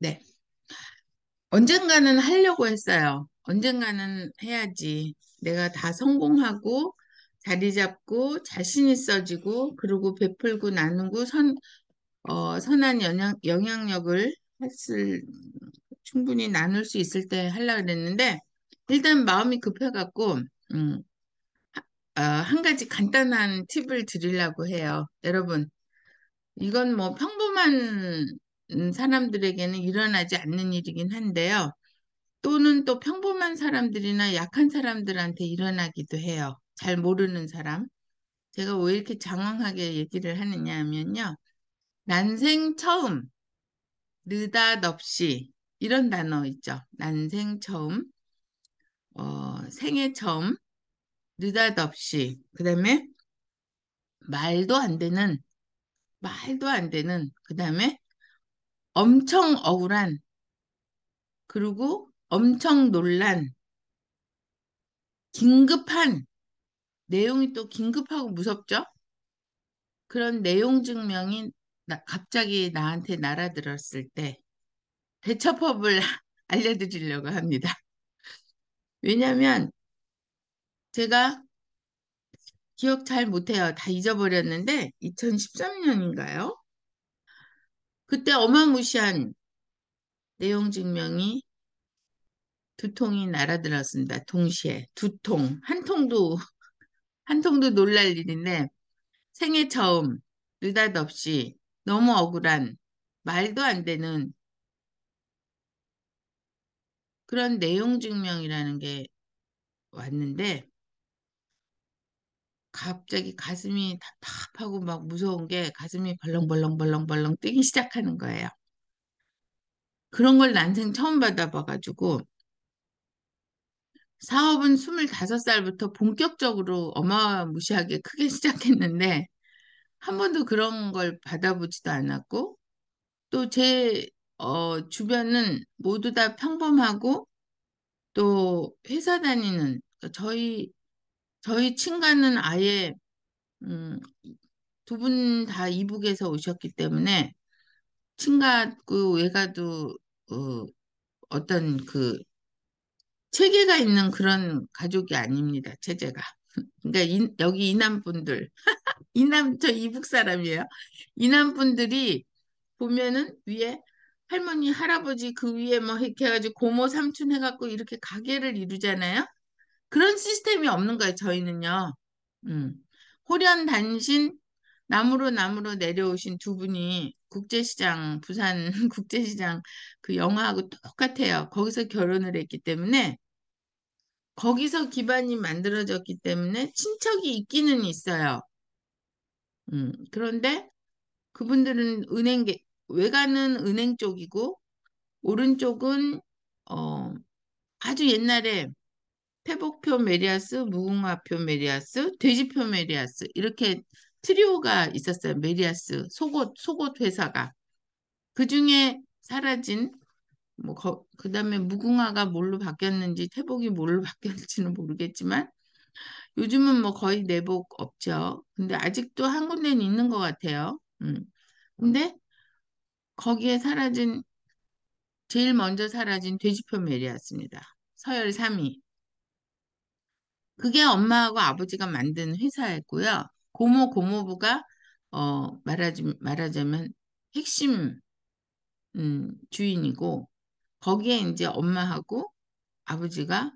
네. 언젠가는 하려고 했어요. 언젠가는 해야지. 내가 다 성공하고 자리 잡고 자신 있어지고 그리고 베풀고 나누고 선한 영향력을 했을, 충분히 나눌 수 있을 때 하려고 그랬는데 일단 마음이 급해갖고 음, 한 가지 간단한 팁을 드리려고 해요. 여러분, 이건 뭐 평범한 사람들에게는 일어나지 않는 일이긴 한데요. 또는 또 평범한 사람들이나 약한 사람들한테 일어나기도 해요. 잘 모르는 사람. 제가 왜 이렇게 장황하게 얘기를 하느냐 하면요. 난생 처음, 느닷없이 이런 단어 있죠. 난생 처음, 생애 처음, 느닷없이. 그다음에 말도 안 되는, 말도 안 되는. 그다음에 엄청 억울한, 그리고 엄청 놀란, 긴급한, 내용이 또 긴급하고 무섭죠? 그런 내용 증명이 갑자기 나한테 날아들었을 때 대처법을 알려드리려고 합니다. 왜냐하면 제가 기억 잘 못해요. 다 잊어버렸는데 2013년인가요? 그때 어마무시한 내용 증명이 두 통이 날아들었습니다. 동시에 두 통. 한 통도 놀랄 일인데 생애 처음 느닷없이 너무 억울한 말도 안 되는 그런 내용 증명이라는 게 왔는데 갑자기 가슴이 답답하고 막 무서운 게 가슴이 벌렁벌렁벌렁벌렁 뛰기 시작하는 거예요. 그런 걸 난생 처음 받아봐가지고 사업은 25살부터 본격적으로 어마무시하게 크게 시작했는데 한 번도 그런 걸 받아보지도 않았고 또 제 주변은 모두 다 평범하고 또 회사 다니는 그러니까 저희 친가는 아예 음, 두 분 다 이북에서 오셨기 때문에 친가도 외가도 어, 어떤 그 체계가 있는 그런 가족이 아닙니다. 체제가. 그러니까 여기 이남분들, 저 이북 사람이에요. 이남분들이 보면은 위에 할머니, 할아버지 그 위에 뭐 이렇게 해가지고 고모, 삼촌 해갖고 이렇게 가게를 이루잖아요. 그런 시스템이 없는 거예요. 저희는요. 음. 호련 단신 남으로 내려오신 두 분이 국제시장, 부산 국제시장 그 영화하고 똑같아요. 거기서 결혼을 했기 때문에 거기서 기반이 만들어졌기 때문에 친척이 있기는 있어요. 그런데 그분들은 외가는 은행 쪽이고 오른쪽은 어, 아주 옛날에 태복표 메리아스, 무궁화표 메리아스, 돼지표 메리아스 이렇게 트리오가 있었어요. 메리아스 속옷 회사가. 그중에 사라진 그다음에 무궁화가 뭘로 바뀌었는지 태복이 뭘로 바뀌었는지는 모르겠지만 요즘은 뭐 거의 내복 없죠. 근데 아직도 한 군데는 있는 것 같아요. 근데 거기에 제일 먼저 사라진 돼지표 메리아스입니다. 서열 3위. 그게 엄마하고 아버지가 만든 회사였고요. 고모부가 말하자면 핵심 주인이고 거기에 이제 엄마하고 아버지가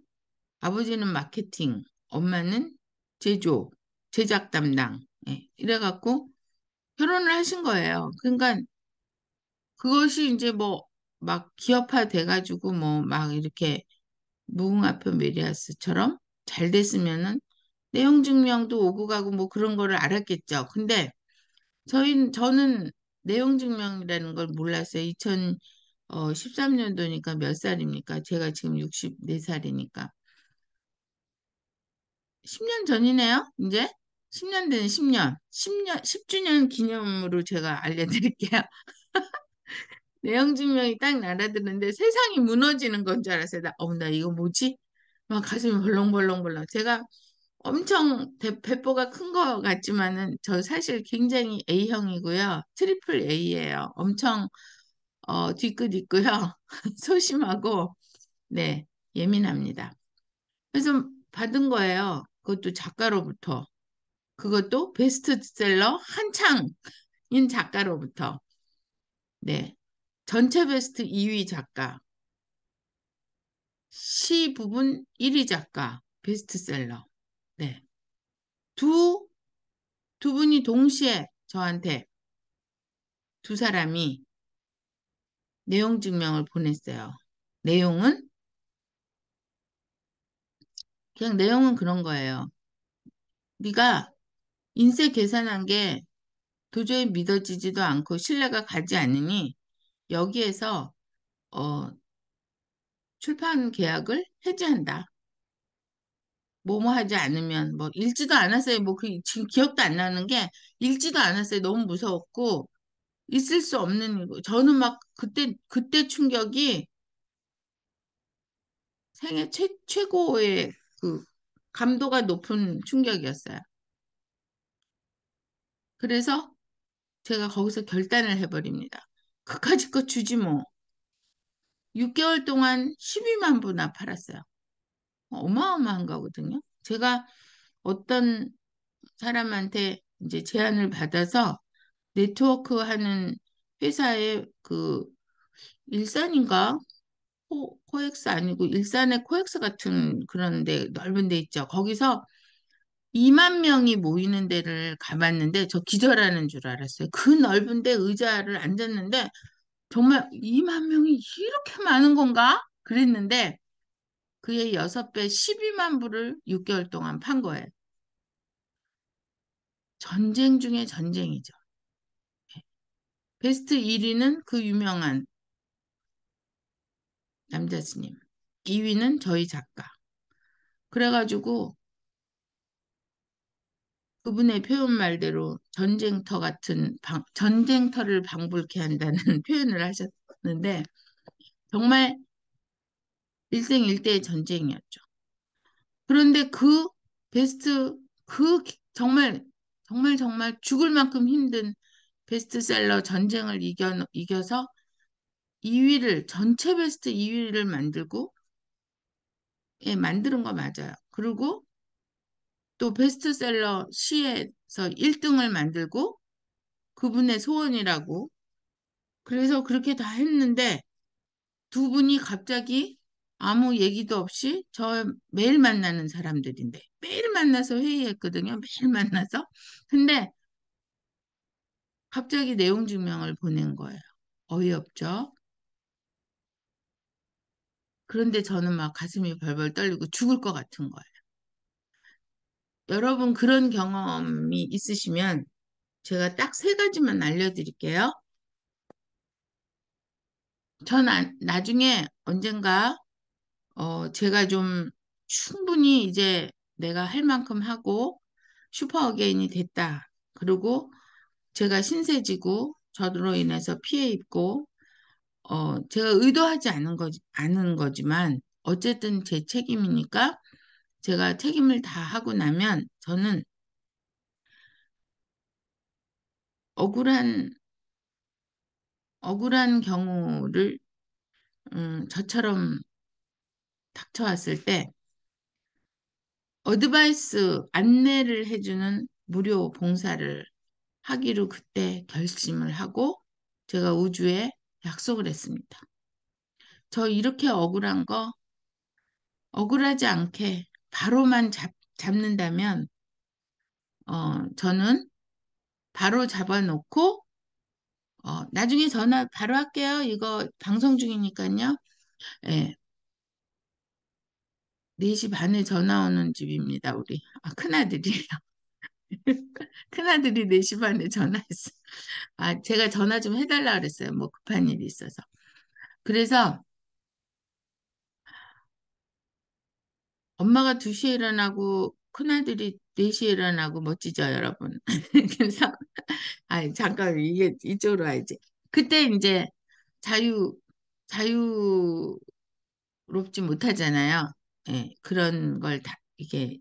아버지는 마케팅, 엄마는 제조, 제작 담당. 예, 이래갖고 결혼을 하신 거예요. 그러니까 그것이 이제 뭐 막 기업화 돼가지고 뭐 막 이렇게 무궁화표 메리아스처럼 잘 됐으면은 내용 증명도 오고 가고 뭐 그런 거를 알았겠죠. 근데 저는 내용 증명이라는 걸 몰랐어요. 2013년도니까 몇 살입니까? 제가 지금 64살이니까. 10년 전이네요, 이제? 10년 된 10년. 10주년 기념으로 제가 알려드릴게요. 내용 증명이 딱 날아드는데 세상이 무너지는 건 줄 알았어요. 나 이거 뭐지? 막 가슴이 벌렁벌렁벌렁. 제가 엄청 배포가 큰 거 같지만은 저 사실 굉장히 A형이고요. 트리플 A예요. 엄청 뒤끝 있고요. 소심하고, 네, 예민합니다. 그래서 받은 거예요. 그것도 작가로부터. 그것도 베스트셀러 한창인 작가로부터. 네. 전체 베스트 2위 작가, 시 부분 1위 작가, 베스트셀러. 네. 두, 두 분이 동시에 저한테 두 사람이 내용 증명을 보냈어요. 내용은 그냥 내용은 그런 거예요. 네가 인쇄 계산한 게 도저히 믿어지지도 않고 신뢰가 가지 않으니 여기에서 어, 출판 계약을 해지한다. 뭐뭐 하지 않으면 뭐 읽지도 않았어요. 뭐 그 지금 기억도 안 나는 게 읽지도 않았어요. 너무 무서웠고 있을 수 없는 거. 저는 막 그때 충격이 생애 최고의 그 감도가 높은 충격이었어요. 그래서 제가 거기서 결단을 해버립니다. 그까짓 거 주지 뭐. 6개월 동안 12만 부나 팔았어요. 어마어마한 거거든요. 제가 어떤 사람한테 이제 제안을 받아서 네트워크 하는 회사의 그 일산인가? 코엑스 아니고 일산의 코엑스 같은 그런 데 넓은 데 있죠. 거기서 2만 명이 모이는 데를 가봤는데 저 기절하는 줄 알았어요. 그 넓은 데 의자를 앉았는데 정말 2만 명이 이렇게 많은 건가? 그랬는데 그의 6배 12만 부를 6개월 동안 판 거예요. 전쟁 중에 전쟁이죠. 베스트 1위는 그 유명한 남자 스님. 2위는 저희 작가. 그래가지고 그분의 표현 말대로 전쟁터를 방불케 한다는 표현을 하셨는데 정말 일생일대의 전쟁이었죠. 그런데 그 베스트 정말 정말 죽을 만큼 힘든 베스트셀러 전쟁을 이겨서 2위를 전체 베스트 2위를 만들고 예, 만드는 거 맞아요. 그리고 또 베스트셀러 시에서 1등을 만들고 그분의 소원이라고 그래서 그렇게 다 했는데 두 분이 갑자기 아무 얘기도 없이 저 매일 만나는 사람들인데 매일 만나서 회의했거든요. 매일 만나서. 근데 갑자기 내용 증명을 보낸 거예요. 어이없죠? 그런데 저는 막 가슴이 벌벌 떨리고 죽을 것 같은 거예요. 여러분 그런 경험이 있으시면 제가 딱 세 가지만 알려드릴게요. 나중에 언젠가 제가 좀 충분히 이제 내가 할 만큼 하고 슈퍼 어게인이 됐다. 그리고 제가 신세지고 저로 인해서 피해 입고 제가 의도하지 않은 거지만 어쨌든 제 책임이니까 제가 책임을 다 하고 나면 저는 억울한 억울한 경우를 저처럼 닥쳐왔을 때 어드바이스 안내를 해주는 무료 봉사를 하기로 그때 결심을 하고 제가 우주에 약속을 했습니다. 저 이렇게 억울한 거 억울하지 않게 바로만 잡는다면 저는 바로 잡아놓고 나중에 전화 바로 할게요. 이거 방송 중이니까요. 예, 4시 반에 전화 오는 집입니다, 우리. 큰아들이에요. 큰아들이 4시 반에 전화했어. 제가 전화 좀 해달라 그랬어요. 뭐 급한 일이 있어서. 그래서 엄마가 2시에 일어나고 큰아들이 4시에 일어나고 멋지죠, 여러분. 그래서 잠깐 이게 이쪽으로 와야지. 그때 이제 자유 자유롭지 못하잖아요. 예, 그런 걸 이게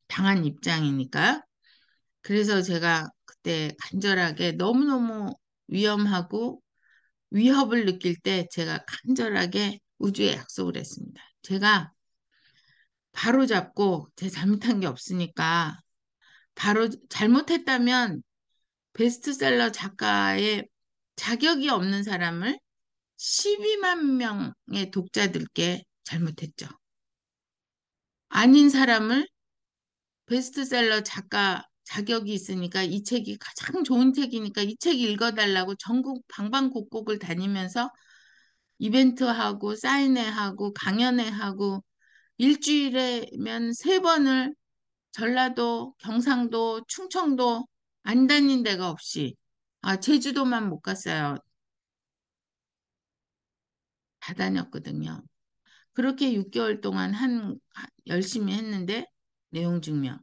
당한 입장이니까. 그래서 제가 그때 간절하게 너무너무 위험하고 위협을 느낄 때 제가 간절하게 우주에 약속을 했습니다. 제가 바로 잡고 제 잘못한 게 없으니까 바로 잘못했다면 베스트셀러 작가의 자격이 없는 사람을 12만 명의 독자들께 잘못했죠. 아닌 사람을 베스트셀러 작가 자격이 있으니까 이 책이 가장 좋은 책이니까 이 책 읽어달라고 전국 방방곡곡을 다니면서 이벤트하고 사인회하고 강연회하고 일주일에면 세 번을 전라도, 경상도, 충청도 안 다닌 데가 없이 제주도만 못 갔어요. 다 다녔거든요. 그렇게 6개월 동안 열심히 했는데 내용 증명.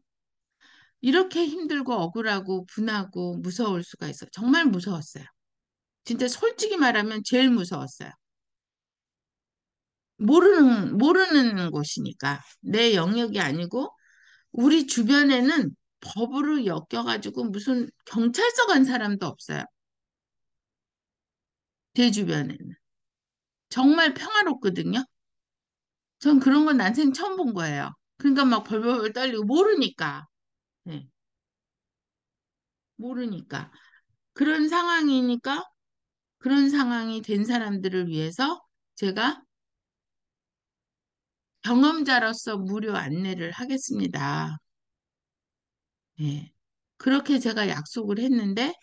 이렇게 힘들고 억울하고 분하고 무서울 수가 있어. 정말 무서웠어요. 진짜 솔직히 말하면 제일 무서웠어요. 모르는 곳이니까. 내 영역이 아니고 우리 주변에는 법으로 엮여가지고 무슨 경찰서 간 사람도 없어요. 제 주변에는. 정말 평화롭거든요. 전 그런 건 난생 처음 본 거예요. 그러니까 막 벌벌 떨리고 모르니까. 네, 모르니까. 그런 상황이니까 그런 상황이 된 사람들을 위해서 제가 경험자로서 무료 안내를 하겠습니다. 예. 그렇게 제가 약속을 했는데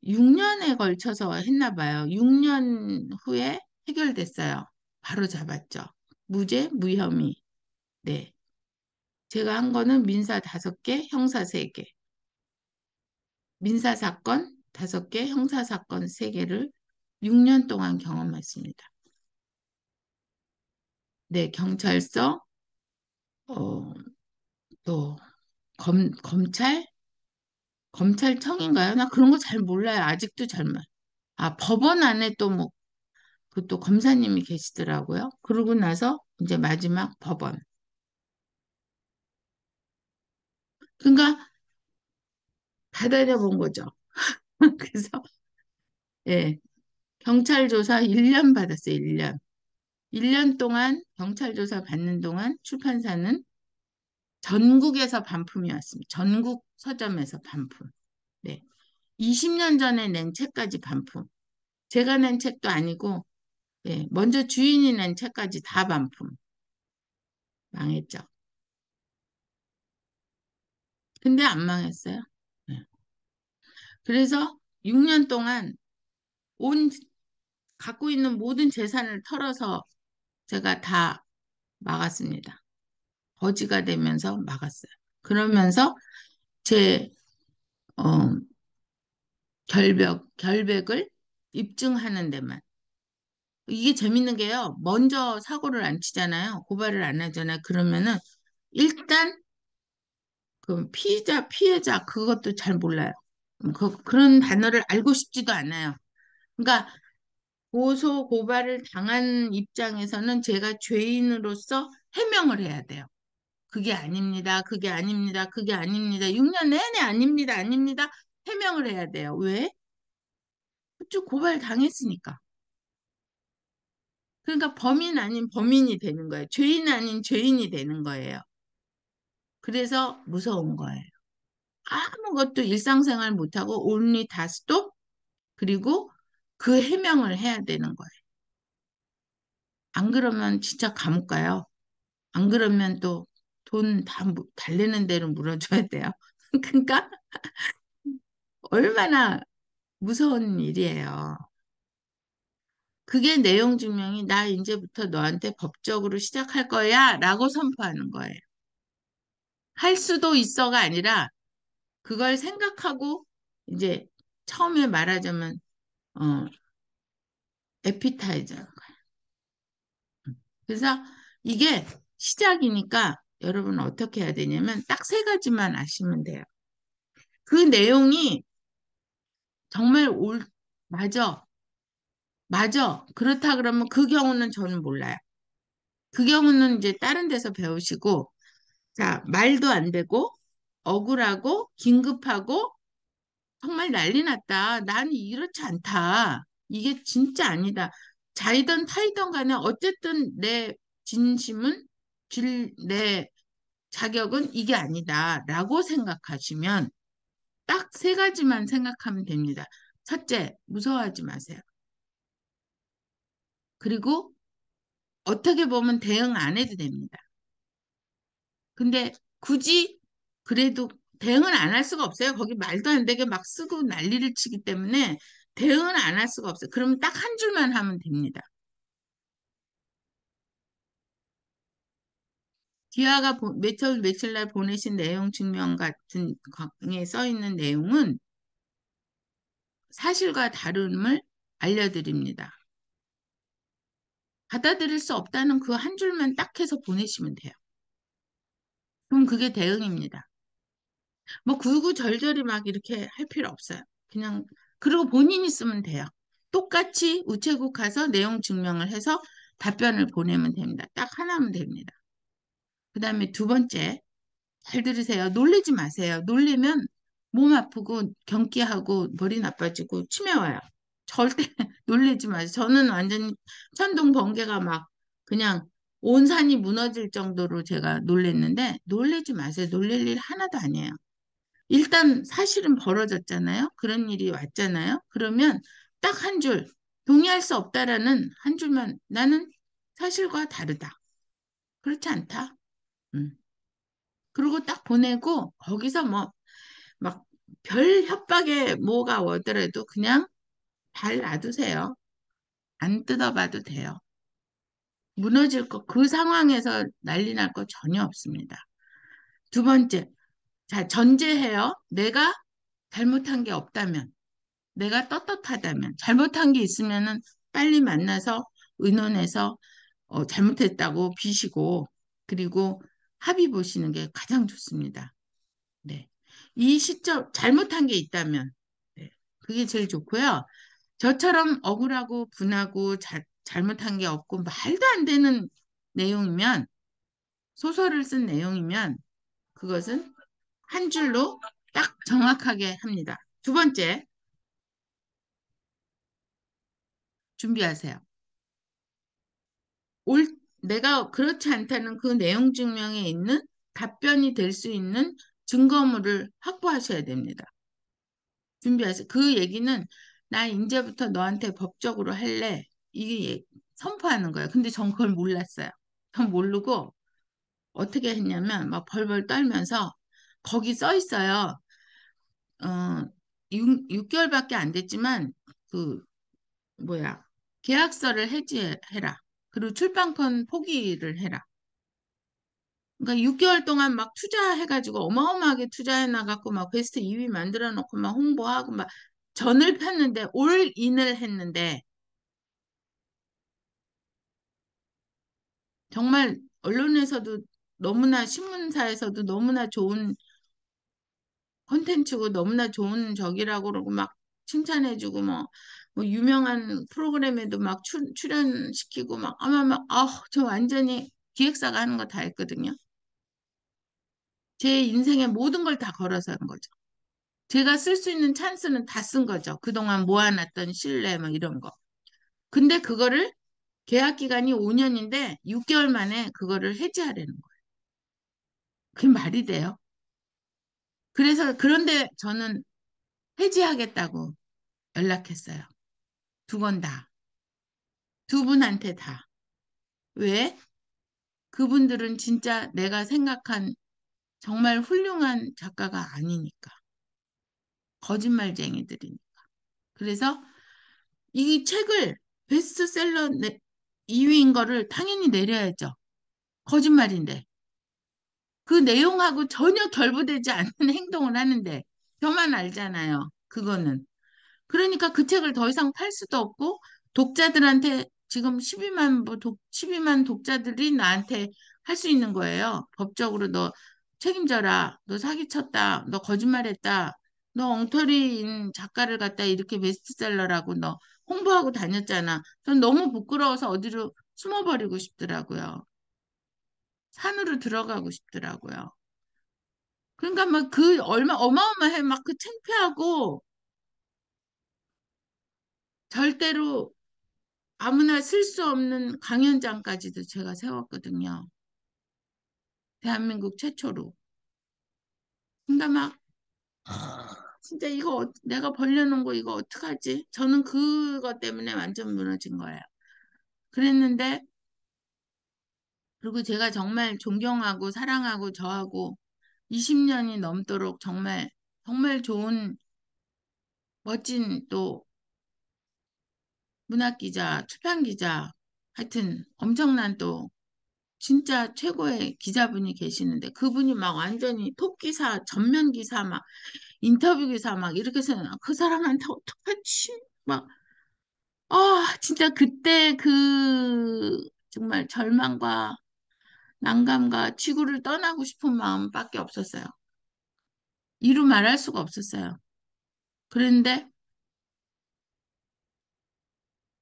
6년에 걸쳐서 했나 봐요. 6년 후에 해결됐어요. 바로 잡았죠. 무죄, 무혐의. 네. 제가 한 거는 민사 5개, 형사 3개. 민사 사건 5개, 형사 사건 3개를 6년 동안 경험했습니다. 네, 경찰서, 어, 또 검찰, 검찰청인가요? 나 그런 거 잘 몰라요. 아직도 잘 몰라요. 법원 안에 또 뭐, 그 또 검사님이 계시더라고요. 그러고 나서 이제 마지막 법원. 그러니까 다 다녀본 거죠. 그래서, 예, 경찰 조사 1년 받았어요, 1년. 1년 동안 경찰 조사 받는 동안 출판사는 전국에서 반품이 왔습니다. 전국 서점에서 반품. 네. 20년 전에 낸 책까지 반품. 제가 낸 책도 아니고, 예, 먼저 주인이 낸 책까지 다 반품. 망했죠. 근데 안 망했어요. 네. 그래서 6년 동안 온, 갖고 있는 모든 재산을 털어서 제가 다 막았습니다. 거지가 되면서 막았어요. 그러면서 제, 어, 결백을 입증하는 데만. 이게 재밌는 게요. 먼저 사고를 안 치잖아요. 고발을 안 하잖아요. 그러면은 일단 그 피해자 그것도 잘 몰라요. 그런 단어를 알고 싶지도 않아요. 그러니까 고소 고발을 당한 입장에서는 제가 죄인으로서 해명을 해야 돼요. 그게 아닙니다. 그게 아닙니다. 그게 아닙니다. 6년 내내 아닙니다. 아닙니다. 해명을 해야 돼요. 왜? 그쪽 고발 당했으니까. 그러니까 범인 아닌 범인이 되는 거예요. 죄인 아닌 죄인이 되는 거예요. 그래서 무서운 거예요. 아무것도 일상생활 못하고 only 다 스톱 그리고 그 해명을 해야 되는 거예요. 안 그러면 진짜 감옥 가요. 안 그러면 또 돈 다 달래는 대로 물어줘야 돼요. 그러니까 얼마나 무서운 일이에요. 그게 내용 증명이 나 이제부터 너한테 법적으로 시작할 거야 라고 선포하는 거예요. 할 수도 있어가 아니라 그걸 생각하고 이제 처음에 말하자면 어 에피타이저. 그래서 이게 시작이니까 여러분 어떻게 해야 되냐면 딱 3가지만 아시면 돼요. 그 내용이 정말 맞아. 맞아. 그렇다 그러면 그 경우는 저는 몰라요. 그 경우는 이제 다른 데서 배우시고 자, 말도 안 되고 억울하고 긴급하고 정말 난리 났다. 난 이렇지 않다. 이게 진짜 아니다. 자이던 타이던 간에 어쨌든 내 진심은 내 자격은 이게 아니다. 라고 생각하시면 딱 세 가지만 생각하면 됩니다. 첫째, 무서워하지 마세요. 그리고 어떻게 보면 대응 안 해도 됩니다. 근데 굳이 그래도 대응은 안 할 수가 없어요. 거기 말도 안 되게 막 쓰고 난리를 치기 때문에 대응은 안 할 수가 없어요. 그러면 딱 한 줄만 하면 됩니다. 디아가 며칠 날 보내신 내용 증명 같은 거에 써 있는 내용은 사실과 다름을 알려드립니다. 받아들일 수 없다는 그 한 줄만 딱 해서 보내시면 돼요. 그럼 그게 대응입니다. 뭐 구구절절히 막 이렇게 할 필요 없어요. 그냥 그리고 본인이 쓰면 돼요. 똑같이 우체국 가서 내용 증명을 해서 답변을 보내면 됩니다. 딱 하나면 됩니다. 그 다음에 두 번째, 잘 들으세요. 놀리지 마세요. 놀리면 몸 아프고 경기하고 머리 나빠지고 치매 와요. 절대 놀리지 마세요. 저는 완전히 천둥 번개가 막 그냥 온 산이 무너질 정도로 제가 놀랬는데 놀리지 마세요. 놀릴 일 하나도 아니에요. 일단 사실은 벌어졌잖아요. 그런 일이 왔잖아요. 그러면 딱 한 줄, 동의할 수 없다라는 한 줄만 나는 사실과 다르다. 그렇지 않다. 음. 그리고 딱 보내고 거기서 뭐 막 별 협박에 뭐가 오더라도 그냥 잘 놔두세요. 안 뜯어봐도 돼요. 무너질 거, 그 상황에서 난리 날 거 전혀 없습니다. 두 번째, 자, 전제해요. 내가 잘못한 게 없다면. 내가 떳떳하다면 잘못한 게 있으면은 빨리 만나서 의논해서 잘못했다고 비시고 그리고 합의 보시는 게 가장 좋습니다. 네. 이 시점 잘못한 게 있다면 네. 그게 제일 좋고요. 저처럼 억울하고 분하고 잘못한 게 없고 말도 안 되는 내용이면 소설을 쓴 내용이면 그것은 한 줄로 딱 정확하게 합니다. 두 번째, 준비하세요. 내가 그렇지 않다는 그 내용 증명에 있는 답변이 될 수 있는 증거물을 확보하셔야 됩니다. 준비하세요. 그 얘기는 나 이제부터 너한테 법적으로 할래. 이게 선포하는 거예요. 근데 전 그걸 몰랐어요. 전 모르고 어떻게 했냐면 막 벌벌 떨면서 거기 써 있어요. 어, 6개월밖에 안 됐지만 그 뭐야 계약서를 해지해라. 그리고 출판권 포기를 해라. 그러니까 6개월 동안 막 투자해가지고 어마어마하게 투자해나갖고 막 베스트 2위 만들어 놓고 막 홍보하고 막 전을 폈는데 올인을 했는데 정말 언론에서도 너무나 신문사에서도 너무나 좋은 콘텐츠고 너무나 좋은 적이라고 그러고 막 칭찬해주고 뭐 유명한 프로그램에도 막 출연시키고 막 아마 저 완전히 기획사가 하는 거 다 했거든요. 제 인생의 모든 걸 다 걸어서 한 거죠. 제가 쓸 수 있는 찬스는 다 쓴 거죠. 그동안 모아놨던 신뢰 뭐 이런 거. 근데 그거를 계약 기간이 5년인데 6개월 만에 그거를 해지하려는 거예요. 그게 말이 돼요. 그래서 그런데 저는 해지하겠다고 연락했어요. 두 번 다. 두 분한테 다. 왜? 그분들은 진짜 내가 생각한 정말 훌륭한 작가가 아니니까. 거짓말쟁이들이니까. 그래서 이 책을 베스트셀러 2위인 거를 당연히 내려야죠. 거짓말인데. 그 내용하고 전혀 결부되지 않는 행동을 하는데 저만 알잖아요. 그거는. 그러니까 그 책을 더 이상 팔 수도 없고 독자들한테 지금 12만 독자들이 나한테 할 수 있는 거예요. 법적으로 너 책임져라. 너 사기쳤다. 너 거짓말했다. 너 엉터리인 작가를 갖다 이렇게 베스트셀러라고 너 홍보하고 다녔잖아. 전 너무 부끄러워서 어디로 숨어버리고 싶더라고요. 산으로 들어가고 싶더라고요. 그러니까 막 그 얼마 어마어마해 막 그 창피하고 절대로 아무나 쓸 수 없는 강연장까지도 제가 세웠거든요. 대한민국 최초로. 그러니까 막 진짜 이거 내가 벌려놓은 거 이거 어떡하지? 저는 그것 때문에 완전 무너진 거예요. 그랬는데 그리고 제가 정말 존경하고 사랑하고 저하고 20년이 넘도록 정말 정말 좋은 멋진 또 문학기자, 출판기자 하여튼 엄청난 또 진짜 최고의 기자분이 계시는데 그분이 막 완전히 톱기사, 전면기사 막 인터뷰 기사 막 이렇게 해서 그 사람한테 어떡하지? 막 진짜 그때 그 정말 절망과 난감과 지구를 떠나고 싶은 마음밖에 없었어요. 이루 말할 수가 없었어요. 그런데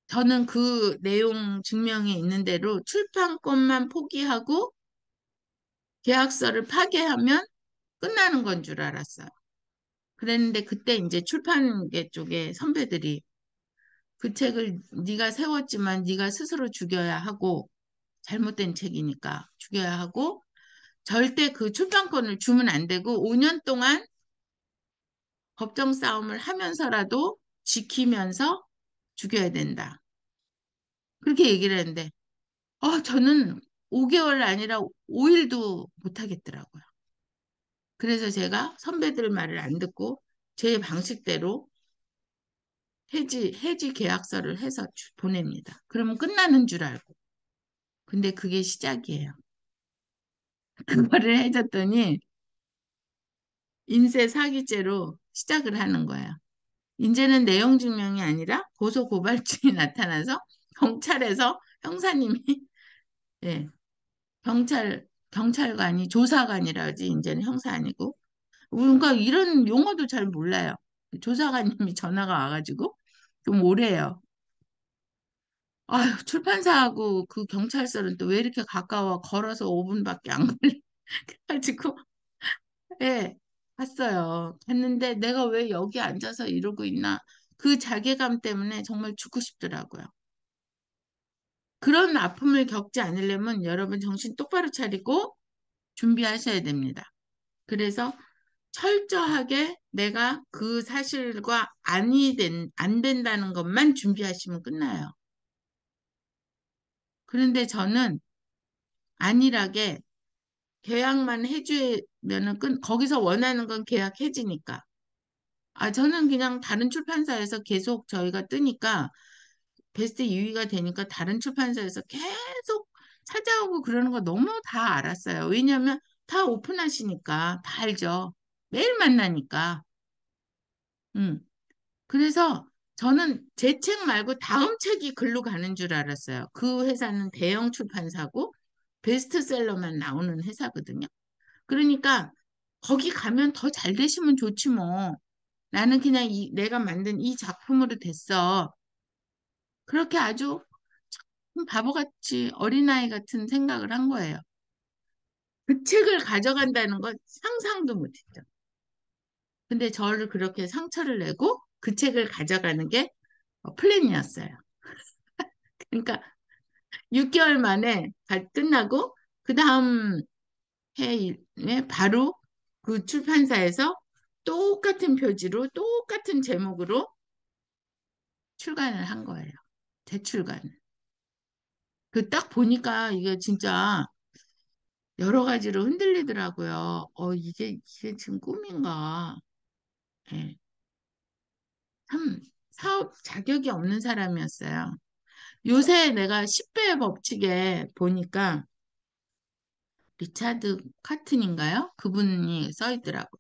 저는 그 내용 증명이 있는 대로 출판권만 포기하고 계약서를 파기하면 끝나는 건 줄 알았어요. 그랬는데 그때 이제 출판계 쪽에 선배들이 그 책을 네가 세웠지만 네가 스스로 죽여야 하고 잘못된 책이니까 죽여야 하고 절대 그 출판권을 주면 안 되고 5년 동안 법정 싸움을 하면서라도 지키면서 죽여야 된다. 그렇게 얘기를 했는데 저는 5개월 아니라 5일도 못 하겠더라고요. 그래서 제가 선배들 말을 안 듣고 제 방식대로 해지 계약서를 해서 보냅니다. 그러면 끝나는 줄 알고. 근데 그게 시작이에요. 그거를 해줬더니 인쇄 사기죄로 시작을 하는 거예요. 이제는 내용 증명이 아니라 고소 고발증이 나타나서 경찰에서 형사님이 예, 경찰관이 조사관이라지 이제는 형사 아니고 그러니까 이런 용어도 잘 몰라요. 조사관님이 전화가 와가지고 좀 오래요. 아휴, 출판사하고 그 경찰서는 또 왜 이렇게 가까워? 걸어서 5분밖에 안 걸려. 그래가지고 예, 갔어요. 갔는데 내가 왜 여기 앉아서 이러고 있나? 그 자괴감 때문에 정말 죽고 싶더라고요. 그런 아픔을 겪지 않으려면 여러분 정신 똑바로 차리고 준비하셔야 됩니다. 그래서 철저하게 내가 그 사실과 안 된다는 것만 준비하시면 끝나요. 그런데 저는 안일하게 계약만 해주면은 거기서 원하는 건 계약 해지니까. 저는 그냥 다른 출판사에서 계속 저희가 뜨니까 베스트 2위가 되니까 다른 출판사에서 계속 찾아오고 그러는 거 너무 다 알았어요. 왜냐면 다 오픈하시니까 다 알죠. 매일 만나니까. 음. 그래서 저는 제 책 말고 다음 책이 글로 가는 줄 알았어요. 그 회사는 대형 출판사고 베스트셀러만 나오는 회사거든요. 그러니까 거기 가면 더 잘 되시면 좋지 뭐. 나는 그냥 내가 만든 이 작품으로 됐어. 그렇게 아주 참 바보같이 어린아이 같은 생각을 한 거예요. 그 책을 가져간다는 건 상상도 못했죠. 근데 저를 그렇게 상처를 내고 그 책을 가져가는 게 플랜이었어요. 그러니까 6개월 만에 끝나고 그 다음 해에 바로 그 출판사에서 똑같은 표지로 똑같은 제목으로 출간을 한 거예요. 재출간. 그 딱 보니까 이게 진짜 여러 가지로 흔들리더라고요. 이게 지금 꿈인가. 예. 참 사업 자격이 없는 사람이었어요. 요새 내가 10배 법칙에 보니까 리차드 카튼인가요? 그분이 써 있더라고.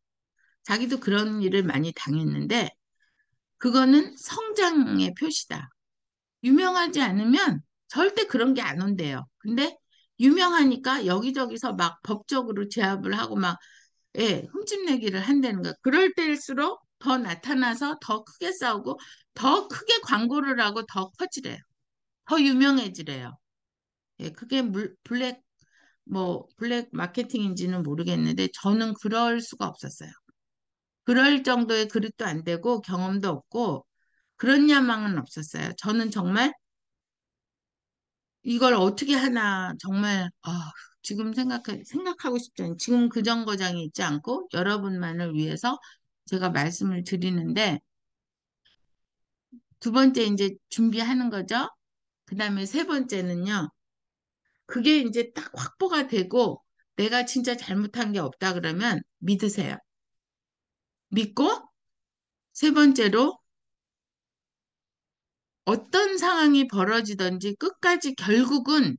자기도 그런 일을 많이 당했는데 그거는 성장의 표시다. 유명하지 않으면 절대 그런 게 안 온대요. 근데 유명하니까 여기저기서 막 법적으로 제압을 하고 막 흠집내기를 한다는 거야. 그럴 때일수록 더 나타나서 더 크게 싸우고 더 크게 광고를 하고 더 커지래요. 더 유명해지래요. 그게 블랙 마케팅인지는 모르겠는데 저는 그럴 수가 없었어요. 그럴 정도의 그릇도 안 되고 경험도 없고 그런 야망은 없었어요. 저는 정말 이걸 어떻게 하나 정말 지금 생각하고 싶지 않아요. 지금 그 정거장이 있지 않고 여러분만을 위해서 제가 말씀을 드리는데 두 번째 이제 준비하는 거죠. 그 다음에 세 번째는요. 그게 이제 딱 확보가 되고 내가 진짜 잘못한 게 없다 그러면 믿으세요. 믿고 세 번째로 어떤 상황이 벌어지든지 끝까지 결국은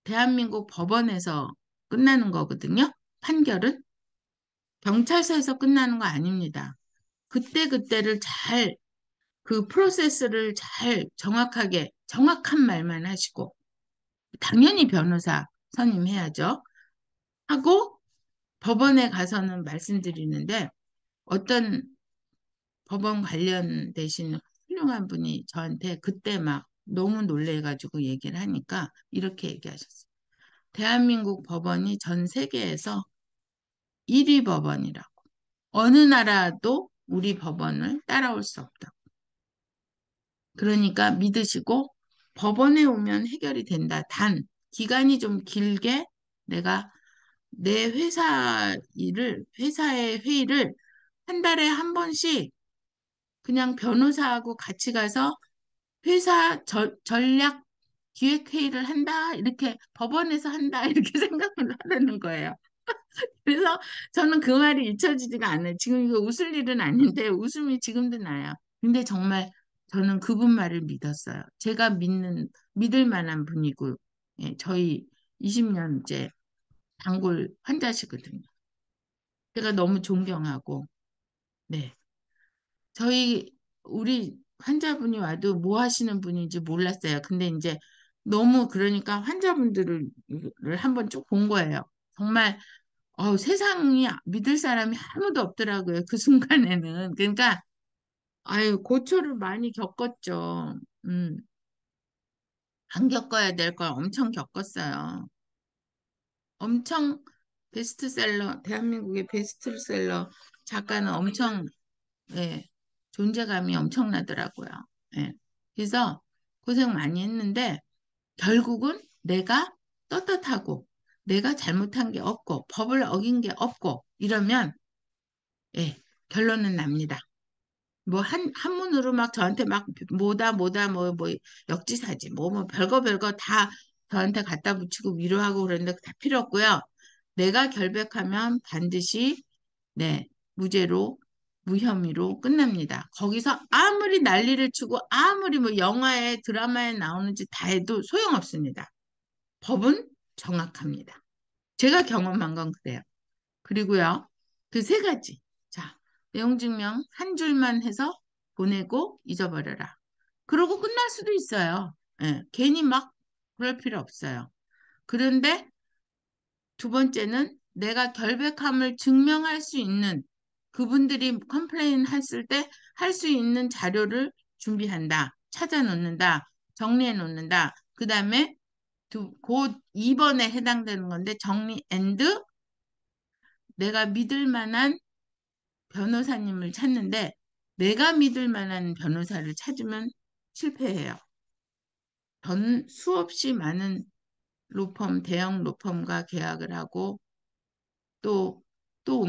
대한민국 법원에서 끝나는 거거든요. 판결은 경찰서에서 끝나는 거 아닙니다. 그때그때를 잘, 그 프로세스를 잘 정확하게, 정확한 말만 하시고, 당연히 변호사 선임해야죠. 하고 법원에 가서는 말씀드리는데, 어떤 법원 관련되신 훌륭한 분이 저한테 그때 막 너무 놀래가지고 얘기를 하니까 이렇게 얘기하셨어요. 대한민국 법원이 전 세계에서 1위 법원이라고. 어느 나라도 우리 법원을 따라올 수 없다. 그러니까 믿으시고 법원에 오면 해결이 된다. 단, 기간이 좀 길게 내가 내 회사 일을, 회사의 회의를 한 달에 한 번씩 그냥 변호사하고 같이 가서 회사 전략 기획회의를 한다. 이렇게 법원에서 한다. 이렇게 생각을 하려는 거예요. 그래서 저는 그 말이 잊혀지지가 않아요. 지금 이거 웃을 일은 아닌데 웃음이 지금도 나요. 근데 정말 저는 그분 말을 믿었어요. 제가 믿을 만한 분이고, 예, 저희 20년째 단골 환자시거든요. 제가 너무 존경하고, 네. 저희, 우리 환자분이 와도 뭐 하시는 분인지 몰랐어요. 근데 이제 너무 그러니까 환자분들을 한번 쭉 본 거예요. 정말 세상이 믿을 사람이 아무도 없더라고요. 그 순간에는. 그러니까, 아유, 고초를 많이 겪었죠. 음, 안 겪어야 될 걸 엄청 겪었어요. 엄청 베스트셀러, 대한민국의 베스트셀러 작가는 엄청, 예, 존재감이 엄청나더라고요. 예. 그래서 고생 많이 했는데, 결국은 내가 떳떳하고, 내가 잘못한 게 없고, 법을 어긴 게 없고, 이러면, 예, 결론은 납니다. 뭐 한문으로 막 저한테 막 뭐다 뭐 역지사지 뭐 별거 다 저한테 갖다 붙이고 위로하고 그러는데 다 필요 없고요. 내가 결백하면 반드시 네 무죄로 무혐의로 끝납니다. 거기서 아무리 난리를 치고 아무리 뭐 영화에 드라마에 나오는지 다 해도 소용없습니다. 법은 정확합니다. 제가 경험한 건 그래요. 그리고요, 그 세 가지. 자, 내용 증명 한 줄만 해서 보내고 잊어버려라. 그러고 끝날 수도 있어요. 예, 괜히 막 그럴 필요 없어요. 그런데 두 번째는 내가 결백함을 증명할 수 있는 그분들이 컴플레인 했을 때 할 수 있는 자료를 준비한다. 찾아 놓는다. 정리해 놓는다. 그 다음에 곧 2번에 해당되는 건데 정리 앤드 내가 믿을 만한 변호사님을 찾는데 내가 믿을 만한 변호사를 찾으면 실패해요. 전 수없이 많은 대형 로펌과 계약을 하고 또, 또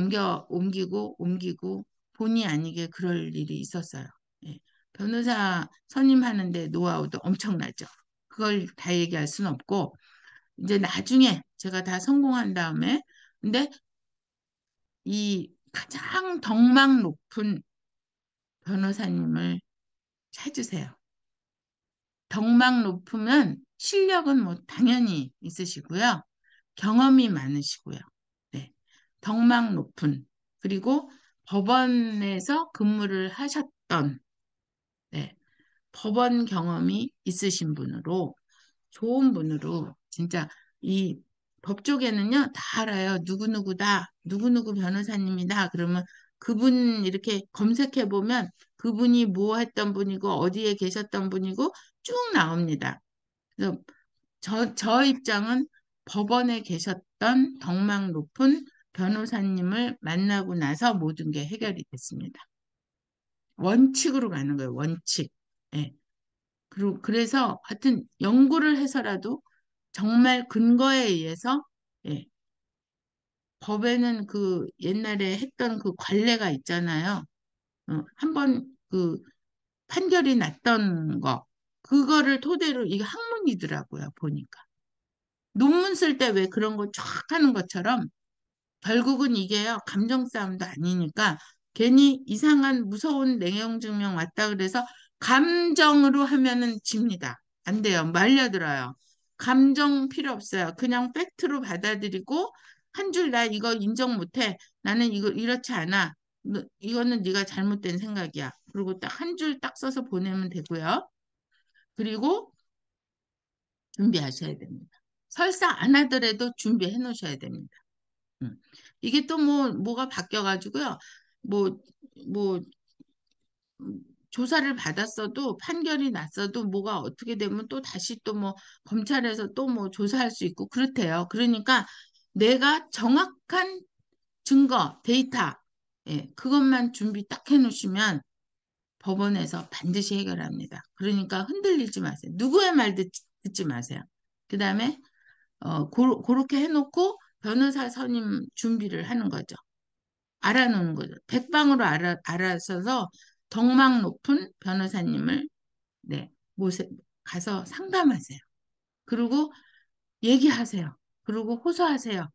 옮기고 본의 아니게 그럴 일이 있었어요. 예. 변호사 선임하는데 노하우도 엄청나죠. 그걸 다 얘기할 수는 없고 이제 나중에 제가 다 성공한 다음에 근데 이 가장 덕망 높은 변호사님을 찾으세요. 덕망 높으면 실력은 뭐 당연히 있으시고요. 경험이 많으시고요. 네. 덕망 높은 그리고 법원에서 근무를 하셨던 네. 법원 경험이 있으신 분으로 좋은 분으로 진짜 이 법조계는요 다 알아요. 누구누구다. 누구누구 변호사님이다. 그러면 그분 이렇게 검색해 보면 그분이 뭐 했던 분이고 어디에 계셨던 분이고 쭉 나옵니다. 그래서 저 입장은 법원에 계셨던 덕망 높은 변호사님을 만나고 나서 모든 게 해결이 됐습니다. 원칙으로 가는 거예요. 원칙. 예. 그리고 그래서 하여튼 연구를 해서라도 정말 근거에 의해서 예, 법에는 그 옛날에 했던 그 관례가 있잖아요. 한번 그 판결이 났던 거 그거를 토대로 이게 학문이더라고요. 보니까 논문 쓸 때 왜 그런 거 쫙 하는 것처럼 결국은 이게요, 감정 싸움도 아니니까 괜히 이상한 무서운 내용 증명 왔다 그래서 감정으로 하면은 집니다. 안 돼요. 말려들어요. 감정 필요 없어요. 그냥 팩트로 받아들이고 한 줄 나 이거 인정 못해. 나는 이거 이렇지 않아. 이거는 네가 잘못된 생각이야. 그리고 딱 한 줄 딱 써서 보내면 되고요. 그리고 준비하셔야 됩니다. 설사 안 하더라도 준비해 놓으셔야 됩니다. 음. 이게 또 뭐가 바뀌어가지고요. 뭐, 뭐, 조사를 받았어도 판결이 났어도 뭐가 어떻게 되면 또 다시 또 뭐 검찰에서 또 뭐 조사할 수 있고 그렇대요. 그러니까 내가 정확한 증거, 데이터, 예, 그것만 준비 딱 해놓으시면 법원에서 반드시 해결합니다. 그러니까 흔들리지 마세요. 누구의 말 듣지 마세요. 그 다음에, 그렇게 해놓고 변호사 선임 준비를 하는 거죠. 알아놓는 거죠. 백방으로 알아서서 덕망 높은 변호사님을 네, 가서 상담하세요. 그리고 얘기하세요. 그리고 호소하세요.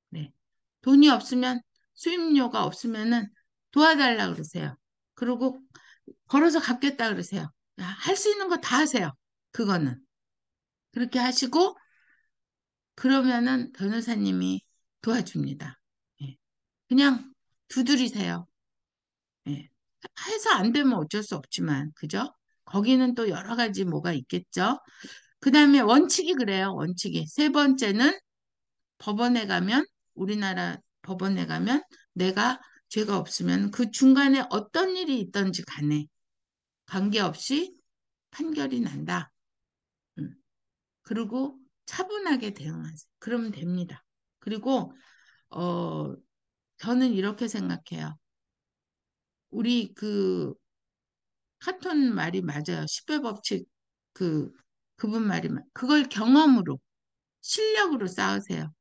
네. 돈이 없으면 수임료가 없으면은 도와달라 그러세요. 그리고 걸어서 갚겠다 그러세요. 할 수 있는 거 다 하세요. 그거는. 그렇게 하시고 그러면은 변호사님이 도와줍니다. 예. 그냥 두드리세요. 예. 해서 안 되면 어쩔 수 없지만, 그죠? 거기는 또 여러 가지 뭐가 있겠죠? 그 다음에 원칙이 그래요, 원칙이. 세 번째는 법원에 가면, 우리나라 법원에 가면 내가 죄가 없으면 그 중간에 어떤 일이 있던지 간에 관계없이 판결이 난다. 음. 그리고 차분하게 대응하세요. 그러면 됩니다. 그리고, 어, 저는 이렇게 생각해요. 우리 카톤 말이 맞아요. 10배 법칙 그 그분 말이 그걸 경험으로 실력으로 쌓으세요.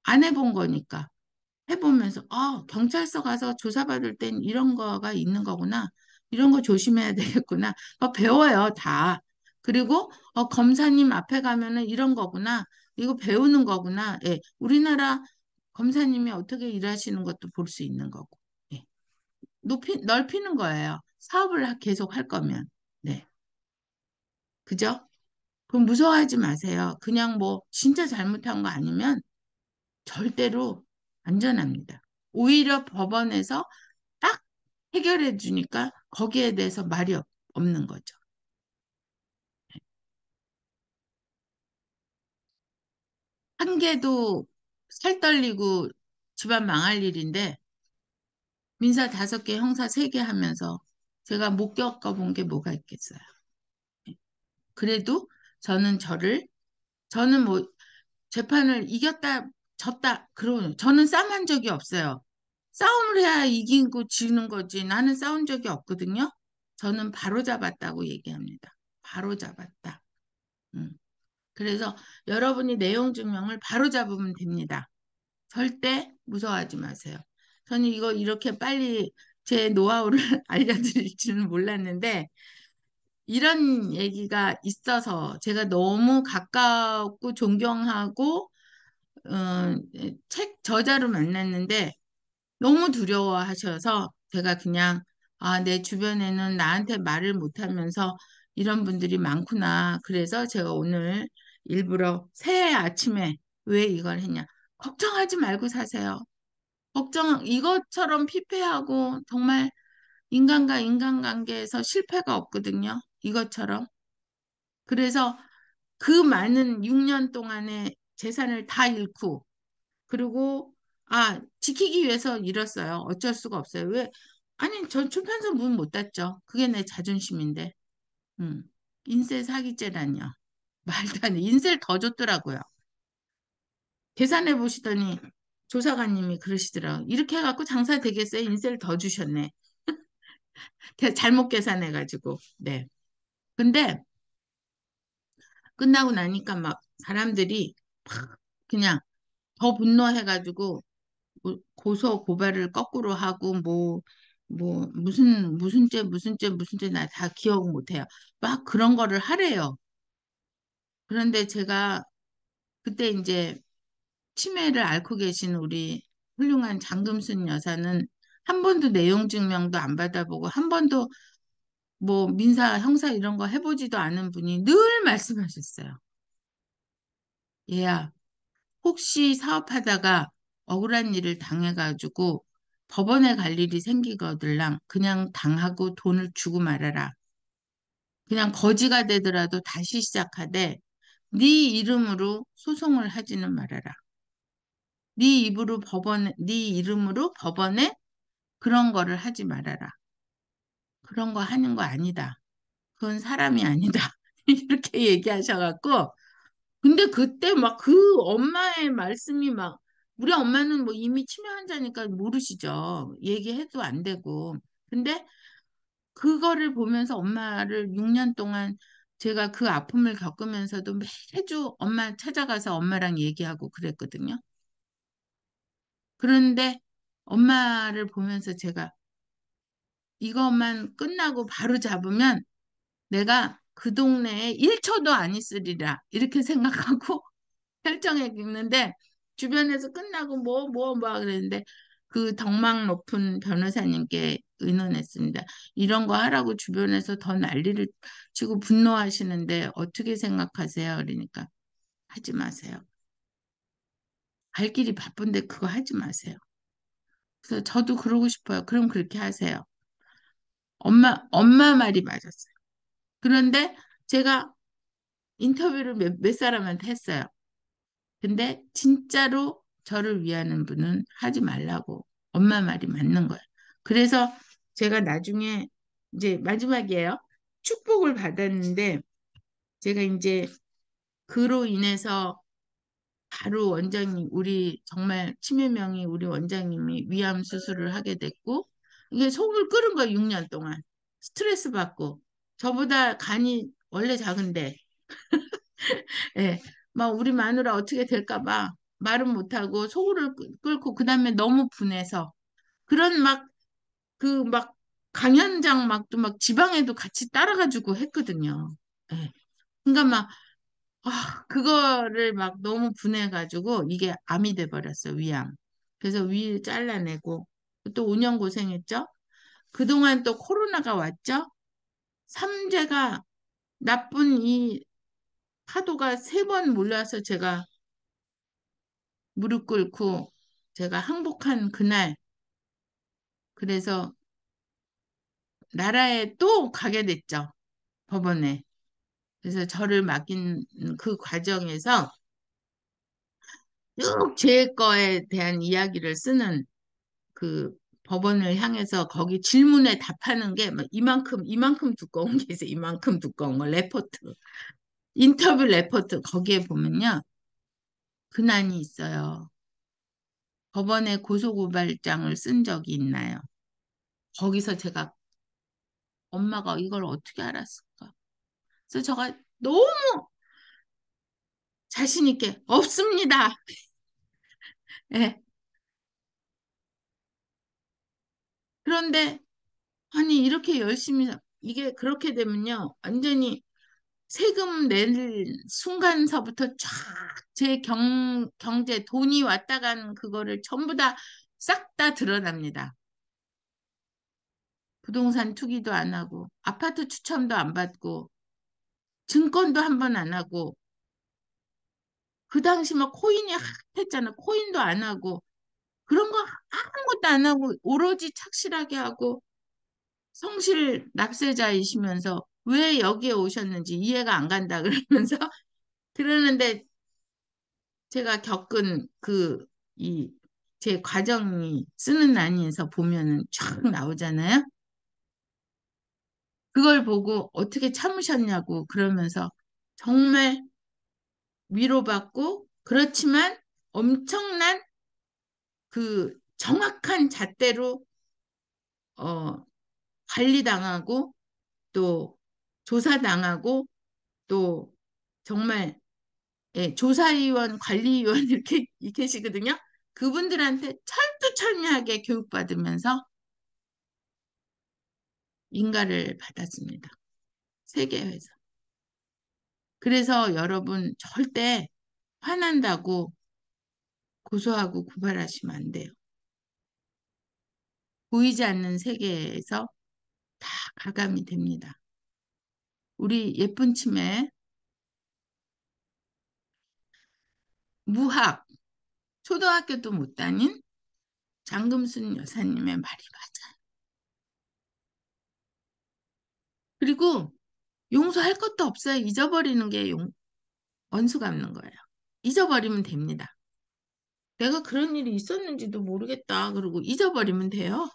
안 해본 거니까 해보면서 경찰서 가서 조사받을 땐 이런 거가 있는 거구나. 이런 거 조심해야 되겠구나. 배워요, 다. 그리고 검사님 앞에 가면은 이런 거구나. 이거 배우는 거구나. 예. 우리나라 검사님이 어떻게 일하시는 것도 볼 수 있는 거고. 예. 넓히는 거예요. 사업을 계속 할 거면. 네. 그죠? 그럼 무서워하지 마세요. 그냥 뭐 진짜 잘못한 거 아니면 절대로 안전합니다. 오히려 법원에서 딱 해결해 주니까 거기에 대해서 말이 없는 거죠. 한 개도 살 떨리고 집안 망할 일인데 민사 5개, 형사 3개 하면서 제가 못 겪어본 게 뭐가 있겠어요. 그래도 저는 저는 뭐 재판을 이겼다, 졌다, 그러고 저는 싸움한 적이 없어요. 싸움을 해야 이기고 지는 거지. 나는 싸운 적이 없거든요. 저는 바로 잡았다고 얘기합니다. 바로 잡았다. 음. 그래서 여러분이 내용 증명을 바로 잡으면 됩니다. 절대 무서워하지 마세요. 저는 이거 이렇게 빨리 제 노하우를 알려드릴 줄은 몰랐는데, 이런 얘기가 있어서 제가 너무 가깝고 존경하고 책 저자로 만났는데 너무 두려워하셔서 제가 그냥 내 주변에는 나한테 말을 못하면서 이런 분들이 많구나. 그래서 제가 오늘 일부러 새해 아침에 왜 이걸 했냐. 걱정하지 말고 사세요. 이것처럼 피폐하고 정말 인간과 인간관계에서 실패가 없거든요. 이것처럼. 그래서 그 많은 6년 동안의 재산을 다 잃고 그리고 지키기 위해서 잃었어요. 어쩔 수가 없어요. 왜? 아니, 전 출판사 문 못 닫죠. 그게 내 자존심인데. 음. 인쇄 사기죄라뇨. 말도 안 돼. 인쇄를 더 줬더라고요. 계산해 보시더니 조사관님이 그러시더라고요. 이렇게 해갖고 장사 되겠어요? 인쇄를 더 주셨네. 잘못 계산해가지고. 네. 근데 끝나고 나니까 막 사람들이 막 그냥 더 분노해가지고 뭐 고소 고발을 거꾸로 하고 뭐 무슨 죄 나 다 기억 못해요. 막 그런 거를 하래요. 그런데 제가 그때 이제 치매를 앓고 계신 우리 훌륭한 장금순 여사는 한 번도 내용 증명도 안 받아보고 한 번도 뭐 민사, 형사 이런 거 해보지도 않은 분이 늘 말씀하셨어요. 얘야, 혹시 사업하다가 억울한 일을 당해가지고 법원에 갈 일이 생기거들랑 그냥 당하고 돈을 주고 말아라. 그냥 거지가 되더라도 다시 시작하되 네 이름으로 소송을 하지는 말아라. 네 이름으로 법원에 그런 거를 하지 말아라. 그런 거 하는 거 아니다. 그건 사람이 아니다. 이렇게 얘기하셔갖고 근데 그때 막 그 엄마의 말씀이 막 우리 엄마는 뭐 이미 치매 환자니까 모르시죠. 얘기해도 안 되고. 근데 그거를 보면서 엄마를 6년 동안 제가 그 아픔을 겪으면서도 매주 엄마 찾아가서 엄마랑 얘기하고 그랬거든요. 그런데 엄마를 보면서 제가 이것만 끝나고 바로 잡으면 내가 그 동네에 1초도 안 있으리라 이렇게 생각하고 결정했는데 주변에서 끝나고 뭐 그랬는데 그 덕망 높은 변호사님께 의논했습니다. 이런 거 하라고 주변에서 더 난리를 치고 분노하시는데 어떻게 생각하세요? 그러니까 하지 마세요. 갈 길이 바쁜데 그거 하지 마세요. 그래서 저도 그러고 싶어요. 그럼 그렇게 하세요. 엄마 말이 맞았어요. 그런데 제가 인터뷰를 몇 사람한테 했어요. 근데 진짜로 저를 위하는 분은 하지 말라고 엄마 말이 맞는 거예요. 그래서 제가 나중에 이제 마지막이에요. 축복을 받았는데 제가 이제 그로 인해서 바로 원장님 우리 정말 치매명의 우리 원장님이 위암 수술을 하게 됐고 이게 속을 끓은 거예요. 6년 동안 스트레스 받고 저보다 간이 원래 작은데 예. 막 우리 마누라 어떻게 될까 봐 말은 못하고 소구를 끓고 그다음에 너무 분해서 그런 막 그 막 강연장 막도 막 지방에도 같이 따라가지고 했거든요. 예. 그러니까 막 그거를 막 너무 분해가지고 이게 암이 돼 버렸어 위암. 그래서 위 잘라내고 또 5년 고생했죠. 그동안 또 코로나가 왔죠. 삼재가 나쁜 이 파도가 3번 몰려서 제가 무릎 꿇고 제가 항복한 그날 그래서 나라에 또 가게 됐죠. 법원에. 그래서 저를 맡긴 그 과정에서 쭉 제 거에 대한 이야기를 쓰는 그 법원을 향해서 거기 질문에 답하는 게 막 이만큼 두꺼운 게 있어요. 이만큼 두꺼운 거 레포트. 인터뷰 레포트 거기에 보면요. 근한이 있어요. 법원에 고소고발장을 쓴 적이 있나요? 거기서 제가 엄마가 이걸 어떻게 알았을까? 그래서 제가 너무 자신 있게 없습니다. 예. 그런데 아니 이렇게 열심히 이게 그렇게 되면요. 완전히 세금 낼 순간서부터 쫙 제 경제 돈이 왔다 간 그거를 전부 다 싹 다 드러납니다. 부동산 투기도 안 하고 아파트 추첨도 안 받고 증권도 한 번 안 하고 그 당시 막 코인이 핫했잖아. 코인도 안 하고 그런 거 아무것도 안 하고 오로지 착실하게 하고 성실 납세자이시면서 왜 여기에 오셨는지 이해가 안 간다 그러면서 그러는데 제가 겪은 이 제 과정이 쓰는 난이에서 보면은 쫙 나오잖아요. 그걸 보고 어떻게 참으셨냐고 그러면서 정말 위로받고 그렇지만 엄청난 그 정확한 잣대로 어 관리당하고 또 조사당하고 또 정말 예, 조사위원, 관리위원 이렇게 계시거든요. 그분들한테 철두철미하게 교육받으면서 인가를 받았습니다. 세계 회사. 그래서 여러분 절대 화난다고 고소하고 고발하시면 안 돼요. 보이지 않는 세계에서 다 가감이 됩니다. 우리 예쁜 치매 무학 초등학교도 못 다닌 장금순 여사님의 말이 맞아요. 그리고 용서할 것도 없어요. 잊어버리는 게 원수 갚는 거예요. 잊어버리면 됩니다. 내가 그런 일이 있었는지도 모르겠다. 그리고 잊어버리면 돼요.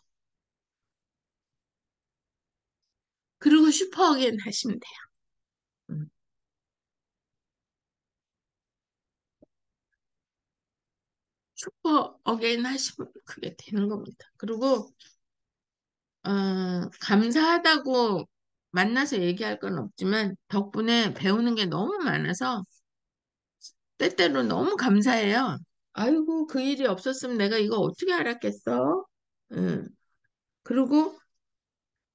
그리고 슈퍼 어게인 하시면 돼요. 음. 슈퍼 어게인 하시면 그게 되는 겁니다. 그리고 감사하다고 만나서 얘기할 건 없지만 덕분에 배우는 게 너무 많아서 때때로 너무 감사해요. 아이고, 그 일이 없었으면 내가 이거 어떻게 알았겠어? 응. 그리고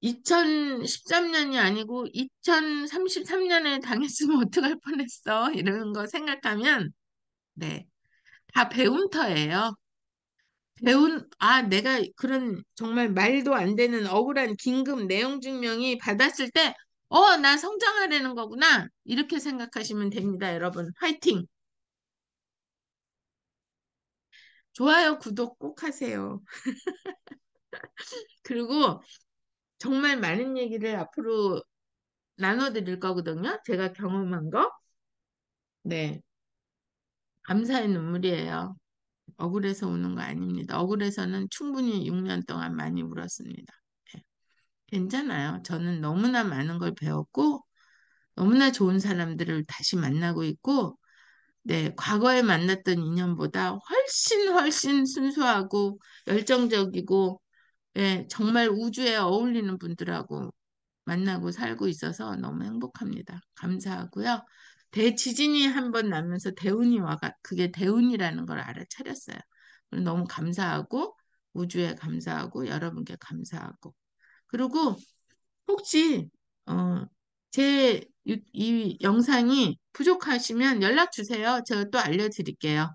2013년이 아니고 2033년에 당했으면 어떡할 뻔했어. 이런 거 생각하면, 네. 다 배움터예요. 내가 그런 정말 말도 안 되는 억울한 긴급 내용 증명이 받았을 때, 나 성장하려는 거구나. 이렇게 생각하시면 됩니다, 여러분. 화이팅! 좋아요, 구독 꼭 하세요. 그리고 정말 많은 얘기를 앞으로 나눠드릴 거거든요. 제가 경험한 거. 네. 감사의 눈물이에요. 억울해서 우는 거 아닙니다. 억울해서는 충분히 6년 동안 많이 울었습니다. 네. 괜찮아요. 저는 너무나 많은 걸 배웠고, 너무나 좋은 사람들을 다시 만나고 있고, 네, 과거에 만났던 인연보다 훨씬 훨씬 순수하고 열정적이고, 예, 정말 우주에 어울리는 분들하고 만나고 살고 있어서 너무 행복합니다. 감사하고요. 대지진이 한번 나면서 대운이 와가 그게 대운이라는 걸 알아차렸어요. 너무 감사하고 우주에 감사하고 여러분께 감사하고 그리고 혹시 어, 이 영상이 부족하시면 연락 주세요. 제가 또 알려드릴게요.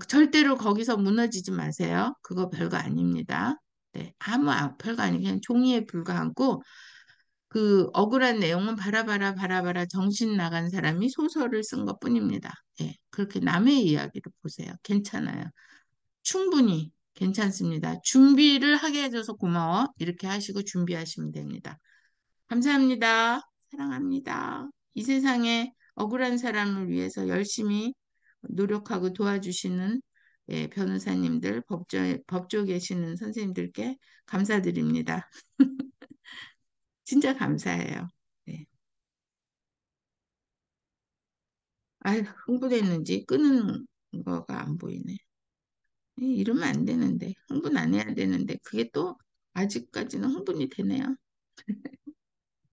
절대로 거기서 무너지지 마세요. 그거 별거 아닙니다. 네, 별거 아니 그냥 종이에 불과하고 그 억울한 내용은 바라바라 바라바라 정신 나간 사람이 소설을 쓴 것뿐입니다. 예, 그렇게 남의 이야기를 보세요. 괜찮아요. 충분히 괜찮습니다. 준비를 하게 해줘서 고마워. 이렇게 하시고 준비하시면 됩니다. 감사합니다. 사랑합니다. 이 세상에 억울한 사람을 위해서 열심히 노력하고 도와주시는 예, 변호사님들, 법조 계시는 선생님들께 감사드립니다. 진짜 감사해요. 네. 흥분했는지 끄는 거가 안 보이네. 이러면 안 되는데, 흥분 안 해야 되는데, 그게 또 아직까지는 흥분이 되네요.